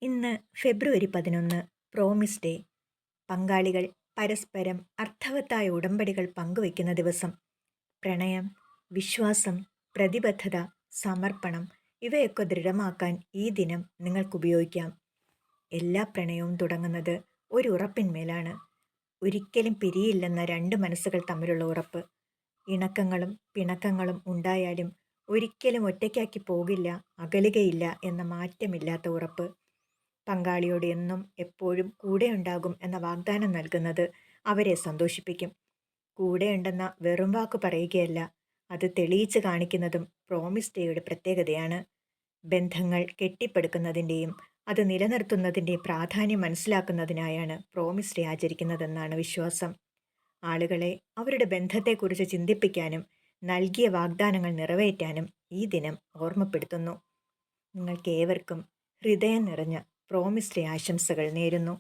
ഇന്ന് ഫെബ്രുവരി 11 promise day. പങ്കാളികൾ പരസ്പരം അർത്ഥവത്തായ ഉടമ്പടികൾ പങ്കുവയ്ക്കുന്ന ദിവസം. പ്രണയം, വിശ്വാസം, പ്രതിബദ്ധത, സമർപ്പണം ഇവയൊക്കെ ദൃഢമാക്കാൻ ഈ ദിനം നിങ്ങൾക്കുപയോഗിക്കാം. എല്ലാ പ്രണയവും തുടങ്ങുന്നത് ഒരു ഉറപ്പിന്മേലാണ്. ഒരിക്കലും പിരിയില്ലെന്ന രണ്ട് മനസ്സുകൾ തമ്മിലുള്ള ഉറപ്പ്. ഇണക്കങ്ങളും പിണക്കങ്ങളും ഉണ്ടായാലും ഒരിക്കലും ഒറ്റയ്ക്കാക്കി പോകില്ല, അകലുകയില്ല എന്ന മാറ്റമില്ലാത്ത ഉറപ്പ്. പങ്കാളിയോട് എന്നും എപ്പോഴും കൂടെയുണ്ടാകും എന്ന വാഗ്ദാനം നൽകുന്നത് അവരെ സന്തോഷിപ്പിക്കും. കൂടെയുണ്ടെന്ന വെറും വാക്ക് പറയുകയല്ല, അത് തെളിയിച്ച് കാണിക്കുന്നതും പ്രോമിസ് ഡേയുടെ പ്രത്യേകതയാണ്. ബന്ധങ്ങൾ കെട്ടിപ്പടുക്കുന്നതിൻ്റെയും അത് നിലനിർത്തുന്നതിൻ്റെയും പ്രാധാന്യം മനസ്സിലാക്കുന്നതിനായാണ് പ്രോമിസ് ഡേ ആചരിക്കുന്നതെന്നാണ് വിശ്വാസം. ആളുകളെ അവരുടെ ബന്ധത്തെക്കുറിച്ച് ചിന്തിപ്പിക്കാനും നൽകിയ വാഗ്ദാനങ്ങൾ നിറവേറ്റാനും ഈ ദിനം ഓർമ്മപ്പെടുത്തുന്നു. നിങ്ങൾക്കേവർക്കും ഹൃദയം നിറഞ്ഞ പ്രോമിസ് ഡേ ആശംസകൾ നേരുന്നു.